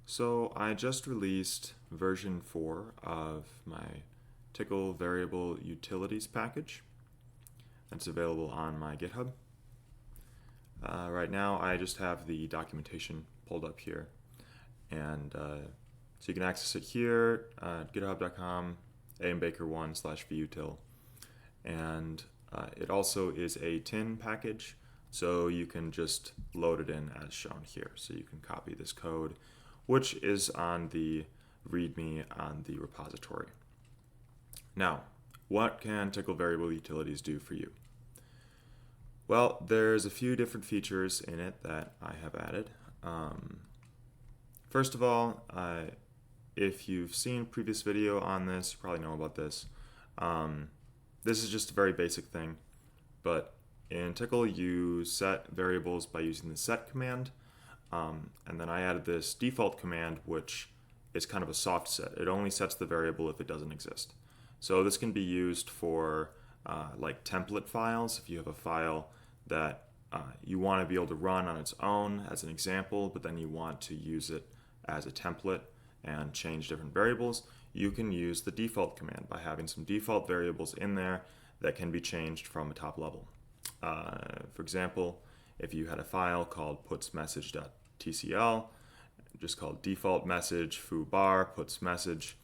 So I just released version 4 of my Tcl Variable Utilities package. That's available on my GitHub. Right now I just have the documentation pulled up here, and so you can access it here at github.com ambaker1/vutil, and it also is a tin package, so you can just load it in as shown here. So you can copy this code, which is on the README on the repository. Now, what can Tcl Variable Utilities do for you? Well, there's a few different features in it that I have added. First of all, if you've seen previous video on this, you probably know about this. This is just a very basic thing, but in Tcl you set variables by using the set command, and then I added this default command, which is kind of a soft set. It only sets the variable if it doesn't exist. So this can be used for like template files. If you have a file that you want to be able to run on its own as an example, but then you want to use it as a template and change different variables, you can use the default command by having some default variables in there that can be changed from a top level. For example, if you had a file called putsMessage.tcl, just called default message foo_bar puts message,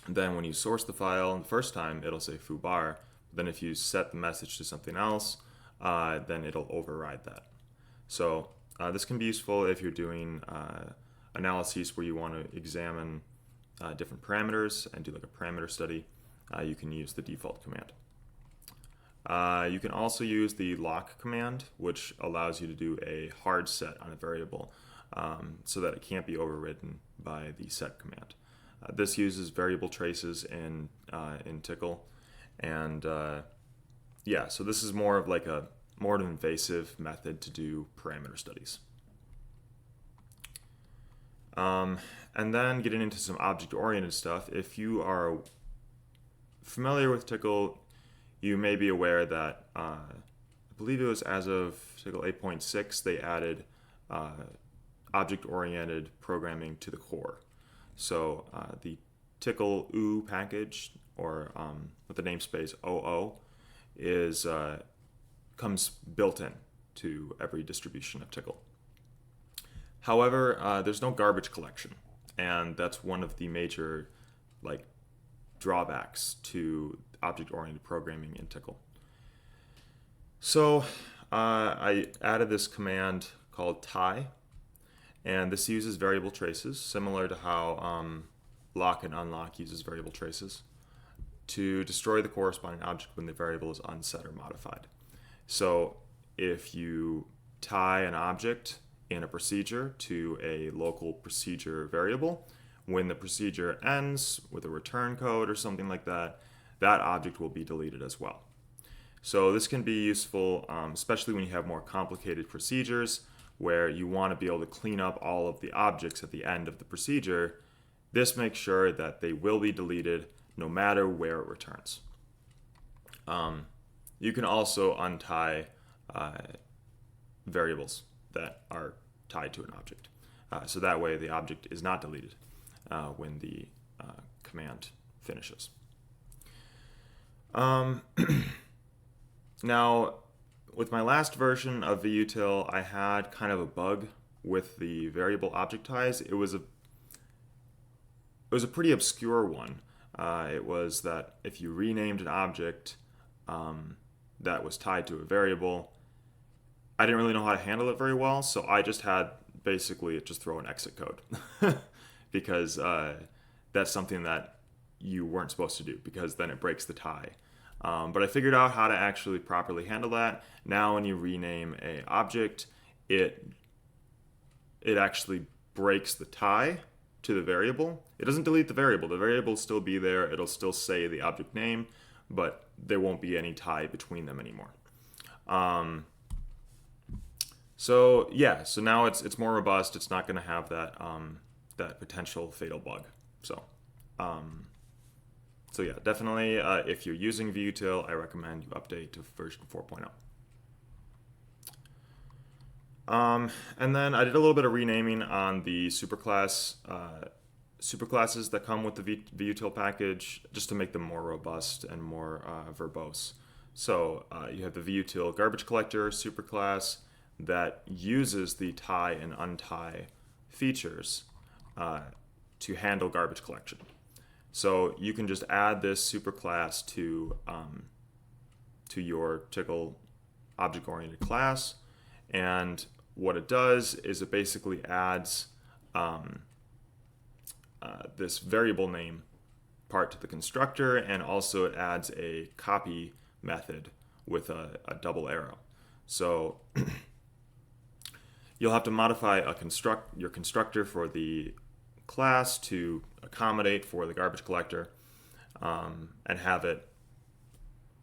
then when you source the file the first time, it'll say foo_bar. Then if you set the message to something else, then it'll override that. So this can be useful if you're doing analyses where you want to examine different parameters and do like a parameter study. You can use the default command. You can also use the lock command, which allows you to do a hard set on a variable so that it can't be overridden by the set command. This uses variable traces in Tcl, and yeah, so this is more of like a more invasive method to do parameter studies. And then getting into some object-oriented stuff, if you are familiar with Tcl, you may be aware that I believe it was as of Tcl 8.6 they added object-oriented programming to the core. So the Tcl oo package, or with the namespace OO, is comes built in to every distribution of Tcl. However, there's no garbage collection, and that's one of the major drawbacks to object-oriented programming in Tcl. So I added this command called tie, and this uses variable traces, similar to how lock and unlock uses variable traces, to destroy the corresponding object when the variable is unset or modified. So if you tie an object in a procedure to a local procedure variable, when the procedure ends with a return code or something like that, that object will be deleted as well. So this can be useful, especially when you have more complicated procedures where you want to be able to clean up all of the objects at the end of the procedure. This makes sure that they will be deleted no matter where it returns. You can also untie variables that are tied to an object. So that way the object is not deleted when the command finishes. Now, with my last version of vutil, I had kind of a bug with the variable object ties. It was a pretty obscure one. It was that if you renamed an object that was tied to a variable, I didn't really know how to handle it very well, so I just had basically just throw an exit code because that's something that you weren't supposed to do, because then it breaks the tie. But I figured out how to actually properly handle that. Now when you rename an object, it actually breaks the tie to the variable. It doesn't delete the variable. The variable will still be there. It'll still say the object name, but there won't be any tie between them anymore. So yeah, so now it's more robust. It's not going to have that that potential fatal bug. So yeah, definitely if you're using vutil, I recommend you update to version 4.0. And then I did a little bit of renaming on the superclasses that come with the vutil package, just to make them more robust and more verbose. So you have the vutil garbage collector superclass that uses the tie and untie features to handle garbage collection. So you can just add this superclass to your Tcl object-oriented class, and what it does is it basically adds this variable name part to the constructor, and also it adds a copy method with a double arrow. So you'll have to modify your constructor for the class to accommodate for the garbage collector, and have it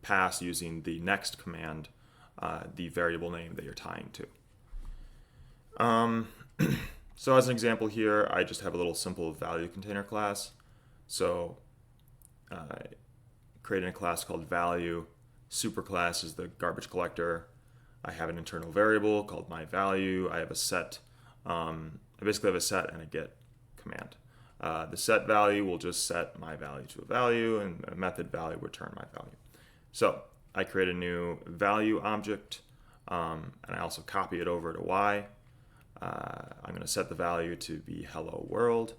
pass using the next command the variable name that you're tying to. So as an example here, I just have a little simple value container class. So creating a class called value. Superclass is the garbage collector. I have an internal variable called myValue. I have a set. I basically have a set and a get command. The set value will just set my value to a value, and a method value will return my value. So I create a new value object, and I also copy it over to Y. I'm going to set the value to be hello world.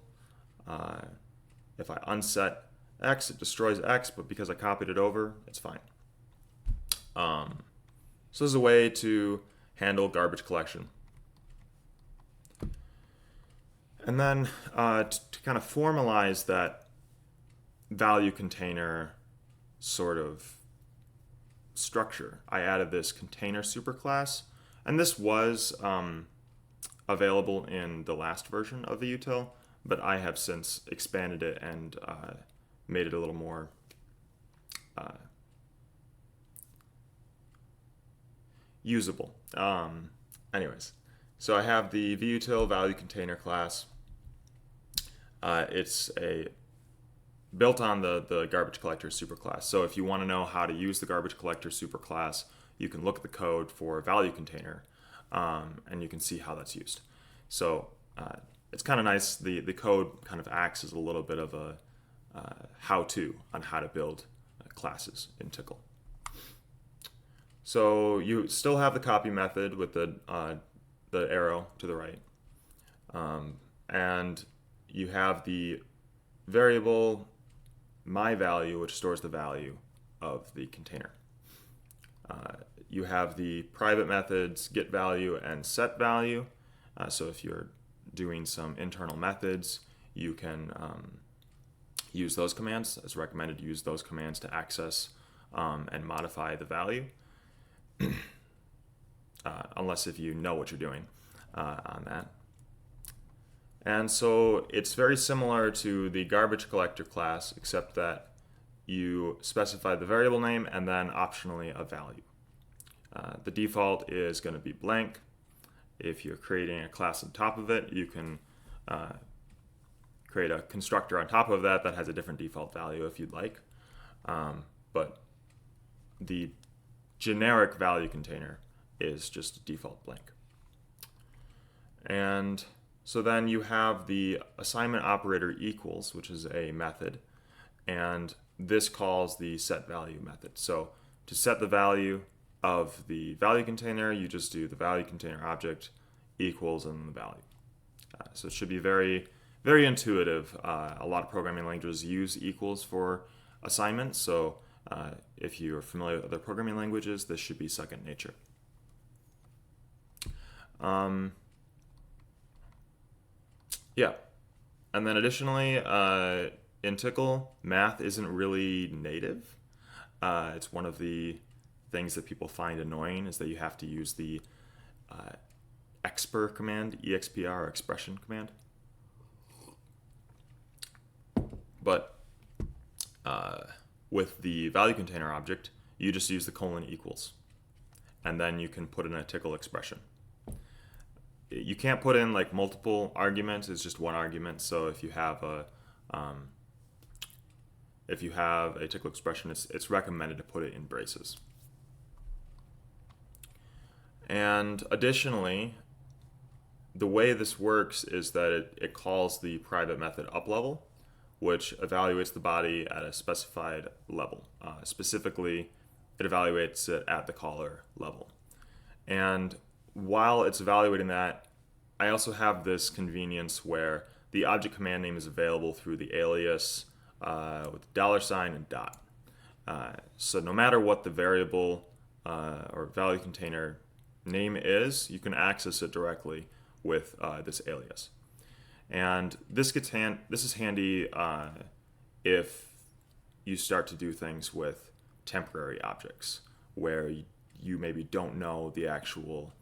If I unset X, it destroys X, but because I copied it over, it's fine. So this is a way to handle garbage collection. And then to kind of formalize that value container sort of structure, I added this container superclass, and this was available in the last version of the util, but I have since expanded it and made it a little more usable. Anyways, so I have the vutil value container class. It's built on the garbage collector superclass. So if you want to know how to use the garbage collector superclass, you can look at the code for value container, and you can see how that's used. So it's kind of nice. The code kind of acts as a little bit of a how-to on how to build classes in Tcl. So you still have the copy method with the arrow to the right, and you have the variable myValue, which stores the value of the container. You have the private methods getValue and setValue. So if you're doing some internal methods, you can use those commands. It's recommended to use those commands to access and modify the value, unless if you know what you're doing on that. And so it's very similar to the garbage collector class, except that you specify the variable name and then optionally a value. The default is going to be blank. If you're creating a class on top of it, you can create a constructor on top of that that has a different default value if you'd like. But the generic value container is just default blank. And so then you have the assignment operator equals, which is a method, and this calls the setValue method. So to set the value of the value container, you just do the value container object equals and the value. So it should be very, very intuitive. A lot of programming languages use equals for assignments, so if you're familiar with other programming languages, this should be second nature. Yeah, and then additionally, in Tcl, math isn't really native. It's one of the things that people find annoying is that you have to use the expr command, expr, or expression command. But with the value container object, you just use the colon equals, and then you can put in a Tcl expression. You can't put in like multiple arguments; it's just one argument. So if you have a Tcl expression, it's recommended to put it in braces. And additionally, the way this works is that it calls the private method upLevel, which evaluates the body at a specified level. Specifically, it evaluates it at the caller level. And while it's evaluating that, I also have this convenience where the object command name is available through the alias with $sign and dot. So no matter what the variable or value container name is, you can access it directly with this alias. And this is handy if you start to do things with temporary objects where you maybe don't know the actual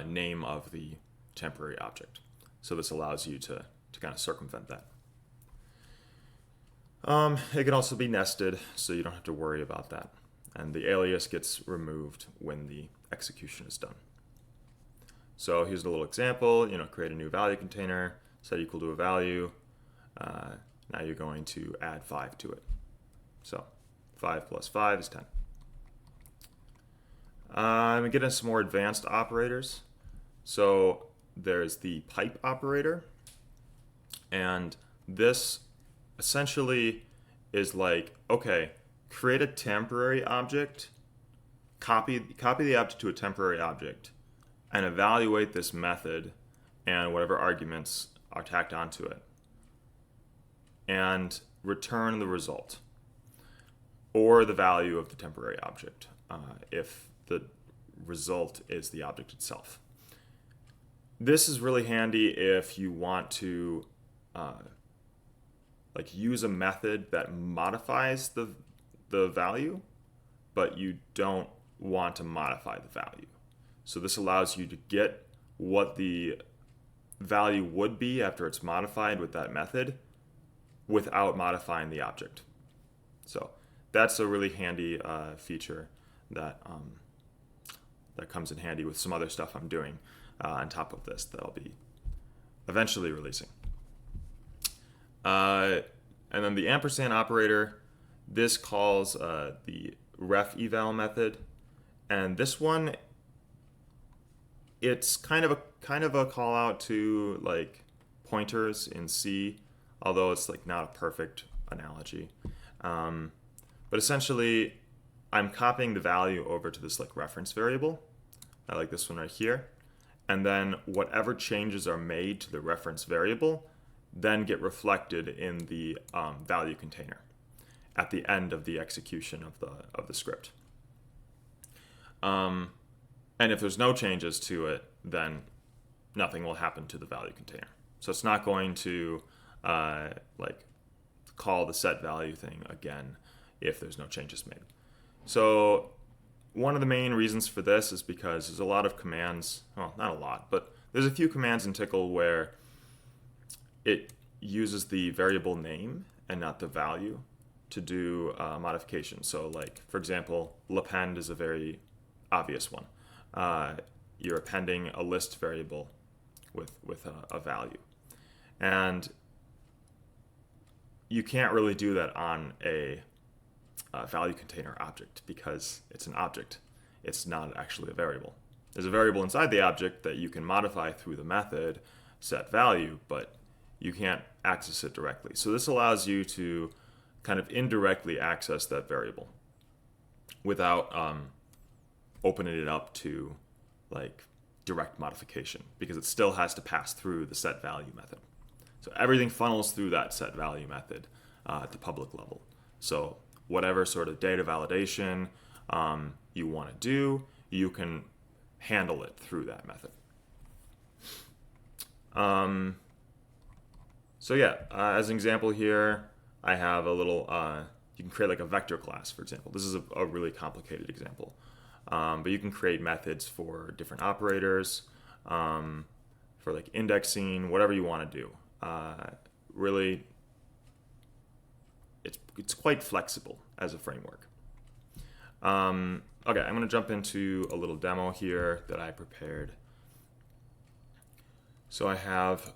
name of the temporary object. So this allows you to kind of circumvent that. It can also be nested, so you don't have to worry about that. And the alias gets removed when the execution is done. So here's a little example, create a new value container, set equal to a value. Now you're going to add 5 to it. So 5 plus 5 is 10. We get into some more advanced operators. So there's the pipe operator. And this essentially is like, okay, create a temporary object, copy the object to a temporary object, and evaluate this method and whatever arguments are tacked onto it, and return the result or the value of the temporary object if the result is the object itself. This is really handy if you want to use a method that modifies the value, but you don't want to modify the value. So this allows you to get what the value would be after it's modified with that method without modifying the object. So that's a really handy feature that comes in handy with some other stuff I'm doing on top of this that I'll be eventually releasing. And then the ampersand operator, this calls the ref eval method, and this one, it's kind of a call out to like pointers in C, although it's like not a perfect analogy. But essentially, I'm copying the value over to this like reference variable. I like this one right here, and then whatever changes are made to the reference variable then get reflected in the value container at the end of the execution of the script. And if there's no changes to it, then nothing will happen to the value container. So it's not going to call the set value thing again if there's no changes made. So one of the main reasons for this is because there's a lot of commands, well, not a lot, but there's a few commands in Tcl where it uses the variable name and not the value to do modifications. So like, for example, append is a very obvious one. You're appending a list variable with a value. And you can't really do that on a value container object because it's an object. It's not actually a variable. There's a variable inside the object that you can modify through the method set value, but you can't access it directly. So this allows you to kind of indirectly access that variable without opening it up to like direct modification, because it still has to pass through the set value method. So everything funnels through that set value method at the public level. So whatever sort of data validation you want to do, you can handle it through that method. So yeah, as an example here, I have a little, you can create like a vector class, for example. This is a really complicated example. But you can create methods for different operators, for like indexing, whatever you want to do. Really, it's quite flexible as a framework. Okay, I'm going to jump into a little demo here that I prepared. So I have,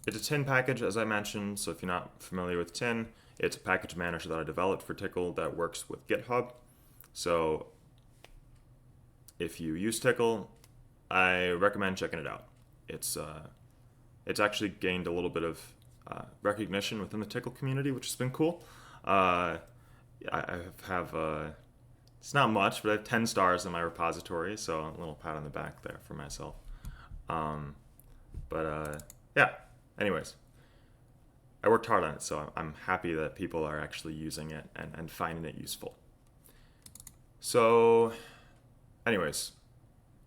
it's a tin package, as I mentioned. So if you're not familiar with tin, it's a package manager that I developed for Tcl that works with GitHub. So if you use Tcl, I recommend checking it out. It's actually gained a little bit of recognition within the Tcl community, which has been cool. I have it's not much, but I have 10 stars in my repository, so a little pat on the back there for myself. Yeah, anyways, I worked hard on it, so I'm happy that people are actually using it and finding it useful. So anyways,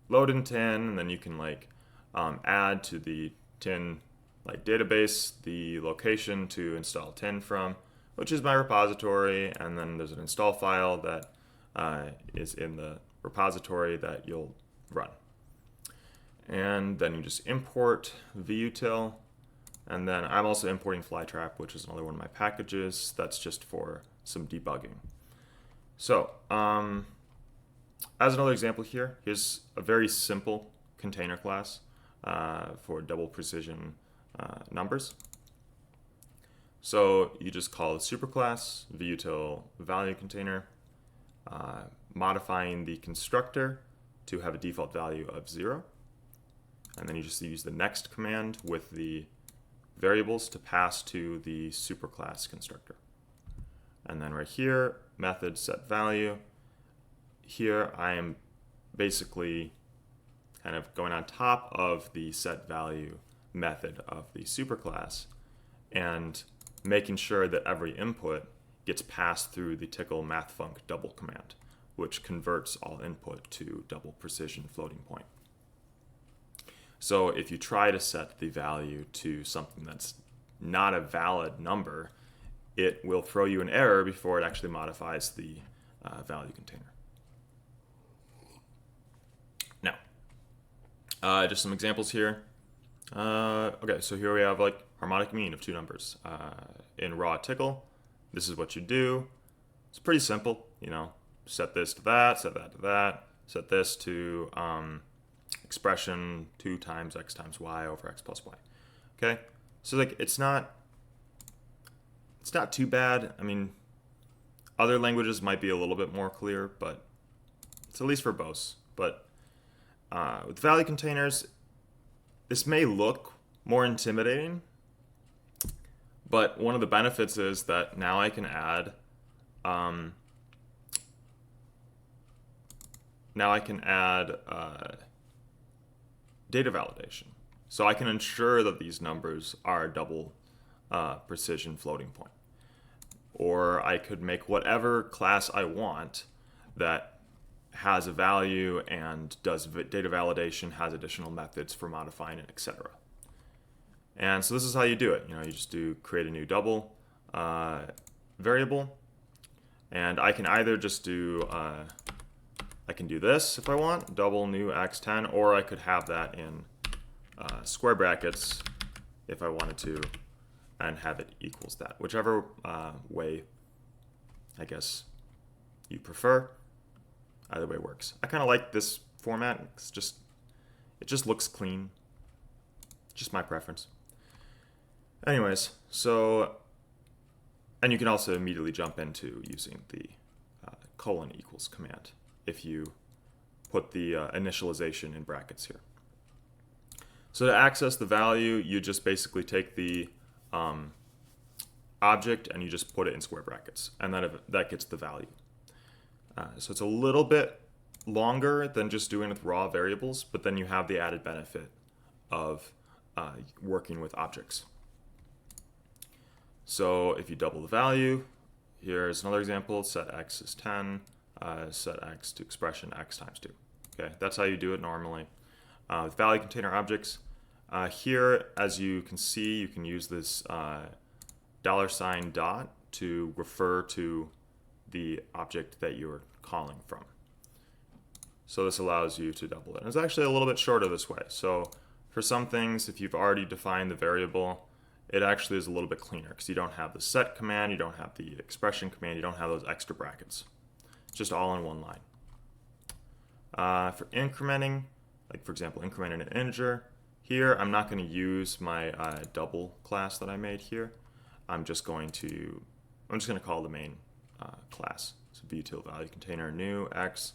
load in tin, and then you can add to the tin database the location to install tin from, which is my repository, and then there's an install file that is in the repository that you'll run. And then you just import vutil, and then I'm also importing flytrap, which is another one of my packages. That's just for some debugging. So as another example here, here's a very simple container class for double precision numbers. So you just call the superclass vutil value container, modifying the constructor to have a default value of 0. And then you just use the next command with the variables to pass to the superclass constructor. And then right here, method set value. Here I am basically kind of going on top of the set value method of the superclass and making sure that every input gets passed through the Tcl mathfunc double command, which converts all input to double precision floating point. So if you try to set the value to something that's not a valid number, it will throw you an error before it actually modifies the value container. Now, just some examples here. Okay, so here we have harmonic mean of two numbers. In raw Tcl, this is what you do. It's pretty simple, set this to that, set that to that, set this to expression 2 times x times y over x plus y. Okay, so it's not too bad. I mean, other languages might be a little bit more clear, but it's at least verbose. But with value containers, this may look more intimidating, but one of the benefits is that now I can add data validation. So I can ensure that these numbers are double precision floating point. Or I could make whatever class I want that has a value and does data validation, has additional methods for modifying it, etc. And so this is how you do it. You just create a new double variable, and I can either just do I can do this if I want, double new x10, or I could have that in square brackets if I wanted to, and have it equals that. Whichever way, I guess, you prefer. Either way works. I kind of like this format. It just looks clean. Just my preference. Anyways, so, and you can also immediately jump into using the colon equals command if you put the initialization in brackets here. So to access the value, you just basically take the object and you just put it in square brackets, and then that gets the value. So it's a little bit longer than just doing with raw variables, but then you have the added benefit of working with objects. So if you double the value, here's another example. Set x is 10, set x to expression x times 2. Okay, that's how you do it normally. With value container objects, here, as you can see, you can use this $dot to refer to the object that you're calling from. So this allows you to double it. And it's actually a little bit shorter this way. So for some things, if you've already defined the variable, it actually is a little bit cleaner because you don't have the set command, you don't have the expression command, you don't have those extra brackets. It's just all in one line. For incrementing, like for example, incrementing an integer, here I'm not going to use my double class that I made here. I'm just going to call the main class. So vutil value container new x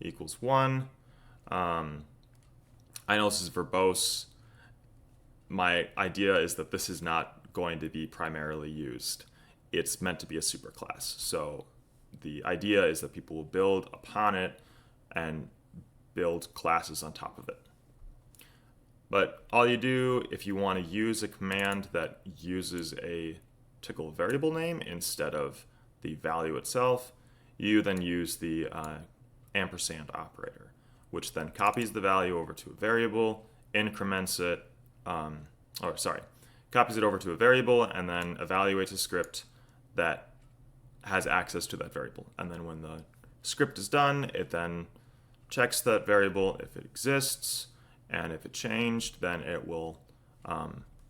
equals 1. I know this is verbose. My idea is that this is not going to be primarily used. It's meant to be a superclass. So the idea is that people will build upon it and build classes on top of it. But all you do, if you want to use a command that uses a Tcl variable name instead of the value itself, you then use the ampersand operator, which then copies the value over to a variable, increments it, copies it over to a variable, and then evaluates a script that has access to that variable. And then when the script is done, it then checks that variable if it exists, and if it changed, then it will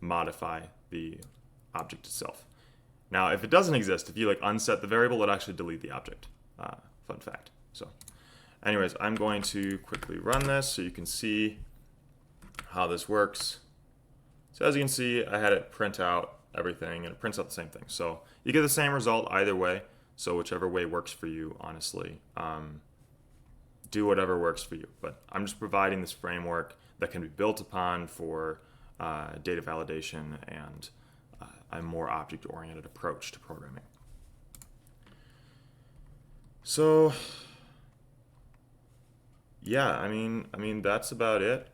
modify the object itself. Now, if it doesn't exist, if you unset the variable, it'll actually delete the object. Fun fact. So, anyways, I'm going to quickly run this so you can see how this works. So as you can see, I had it print out everything, and it prints out the same thing. So you get the same result either way. So whichever way works for you, honestly, do whatever works for you. But I'm just providing this framework that can be built upon for data validation and a more object-oriented approach to programming. So yeah, I mean that's about it.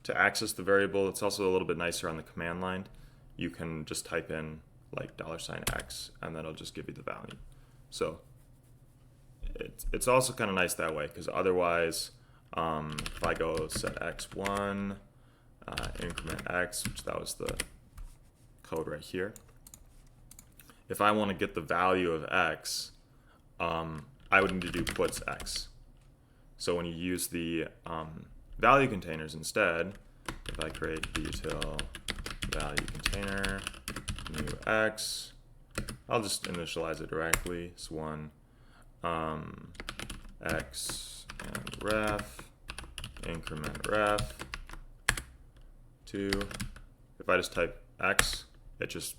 To access the variable, it's also a little bit nicer on the command line. You can just type in $x, and then it'll just give you the value. So it's also kind of nice that way, because otherwise, if I go set x1, increment x, which that was the code right here. If I want to get the value of x, I would need to do puts x. So when you use the value containers instead, if I create util value container new x, I'll just initialize it directly. It's 1 x and ref increment ref 2. If I just type x, it just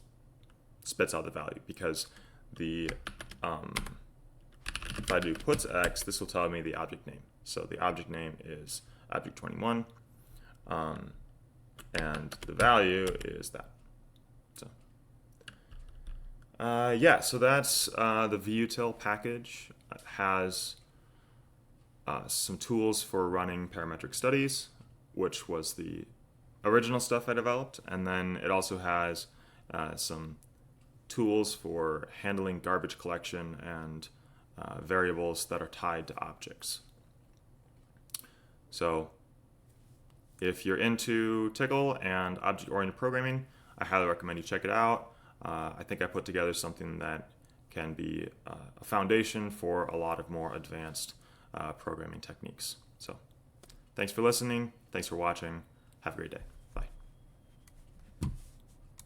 spits out the value, because the if I do puts x, this will tell me the object name. So the object name is object21, and the value is that. So yeah, so that's the vutil package. It has some tools for running parametric studies, which was the original stuff I developed, and then it also has some tools for handling garbage collection and variables that are tied to objects. So if you're into Tcl and object-oriented programming, I highly recommend you check it out. I think I put together something that can be a foundation for a lot of more advanced programming techniques. So thanks for listening. Thanks for watching. Have a great day.